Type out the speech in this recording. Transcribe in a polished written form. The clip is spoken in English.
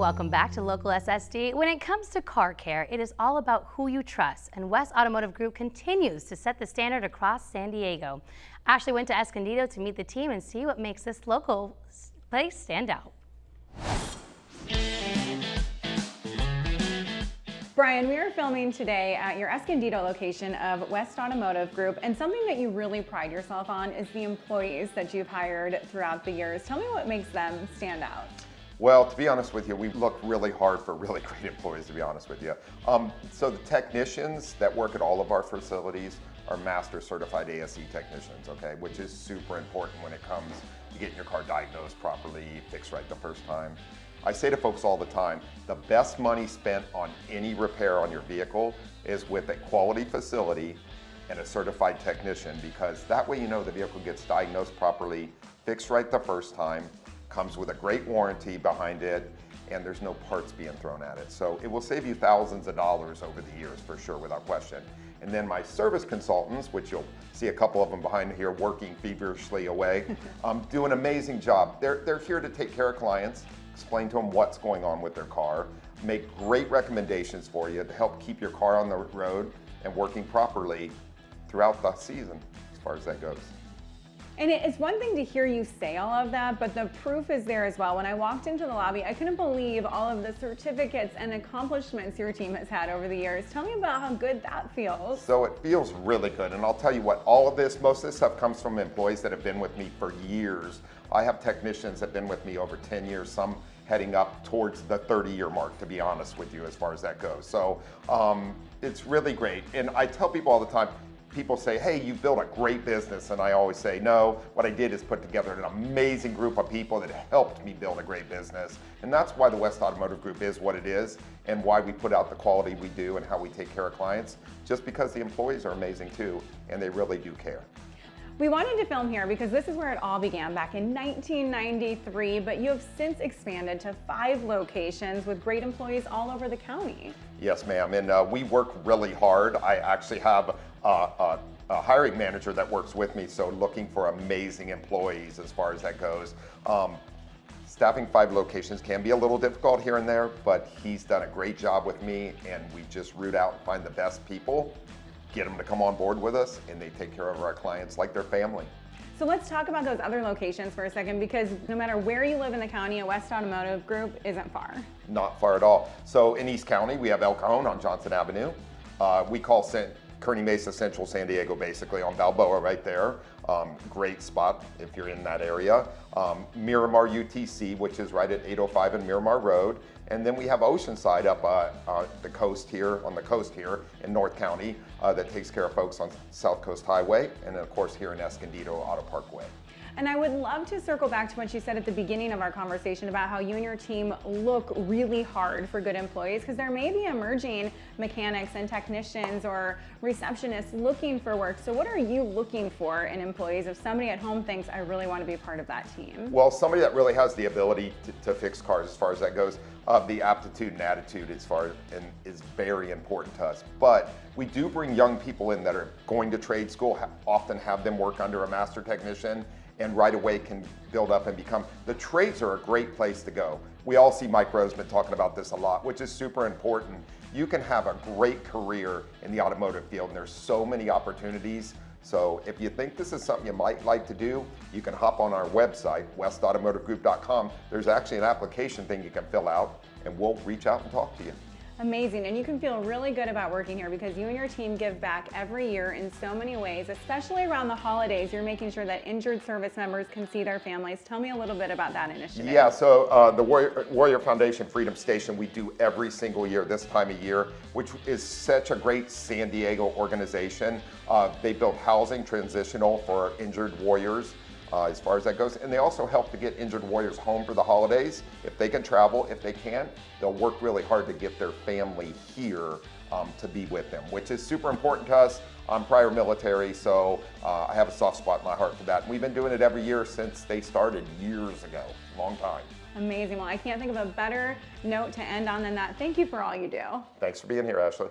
Welcome back to Local SSD. When it comes to car care, it is all about who you trust, and West Automotive Group continues to set the standard across San Diego. Ashley went to Escondido to meet the team and see what makes this local place stand out. Brian, we are filming today at your Escondido location of West Automotive Group, and something that you really pride yourself on is the employees that you've hired throughout the years. Tell me what makes them stand out. Well, to be honest with you, we look really hard for really great employees, to be honest with you. So the technicians that work at all of our facilities are master certified ASE technicians, okay, which is super important when it comes to getting your car diagnosed properly, fixed right the first time. I say to folks all the time, the best money spent on any repair on your vehicle is with a quality facility and a certified technician, because that way you know the vehicle gets diagnosed properly, fixed right the first time, comes with a great warranty behind it, and there's no parts being thrown at it. So it will save you thousands of dollars over the years for sure, without question. And then my service consultants, which you'll see a couple of them behind here working feverishly away, do an amazing job. They're here to take care of clients, explain to them what's going on with their car, make great recommendations for you to help keep your car on the road and working properly throughout the season, as far as that goes. And it's one thing to hear you say all of that, but the proof is there as well. When I walked into the lobby, I couldn't believe all of the certificates and accomplishments your team has had over the years. Tell me about how good that feels. So it feels really good, and I'll tell you what, all of this, most of this stuff comes from employees that have been with me for years. I have technicians that have been with me over 10 years, some heading up towards the 30-year mark, to be honest with you, as far as that goes. So it's really great. And I tell people all the time, people say, hey, you built a great business, and I always say, no, what I did is put together an amazing group of people that helped me build a great business. And that's why the West Automotive Group is what it is, and why we put out the quality we do and how we take care of clients, just because the employees are amazing too, and they really do care. We wanted to film here because this is where it all began back in 1993, but you have since expanded to 5 locations with great employees all over the county. Yes, ma'am, and we work really hard. I actually have a hiring manager that works with me, so looking for amazing employees as far as that goes. Staffing 5 locations can be a little difficult here and there, but he's done a great job with me, and we just root out and find the best people, get them to come on board with us, and they take care of our clients like their family. So let's talk about those other locations for a second, because no matter where you live in the county, a West Automotive Group isn't far. Not far at all. So in East County, we have El Cajon on Johnson Avenue. We call Kearny Mesa Central San Diego, basically on Balboa right there. Great spot if you're in that area. Miramar UTC, which is right at 805 and Miramar Road. And then we have Oceanside up on the coast here in North County that takes care of folks on South Coast Highway, and then of course here in Escondido Auto Parkway. And I would love to circle back to what you said at the beginning of our conversation about how you and your team look really hard for good employees, because there may be emerging mechanics and technicians or receptionists looking for work. So what are you looking for in employees if somebody at home thinks, I really want to be part of that team? Well, somebody that really has the ability to fix cars as far as that goes. The aptitude and attitude is very important to us. But we do bring young people in that are going to trade school, often have them work under a master technician, and right away can build up and become. The trades are a great place to go. We all see Mike Roseman talking about this a lot, which is super important. You can have a great career in the automotive field, and there's so many opportunities. So if you think this is something you might like to do, you can hop on our website, westautomotivegroup.com. There's actually an application thing you can fill out, and we'll reach out and talk to you. Amazing, and you can feel really good about working here because you and your team give back every year in so many ways, especially around the holidays. You're making sure that injured service members can see their families. Tell me a little bit about that initiative. Yeah, so the Warrior Foundation Freedom Station we do every single year this time of year, which is such a great San Diego organization. They build housing transitional for injured warriors. As far as that goes. And they also help to get injured warriors home for the holidays. If they can travel, if they can't, they'll work really hard to get their family here to be with them, which is super important to us. I'm prior military, so I have a soft spot in my heart for that. And we've been doing it every year since they started years ago, long time. Amazing. Well, I can't think of a better note to end on than that. Thank you for all you do. Thanks for being here, Ashley.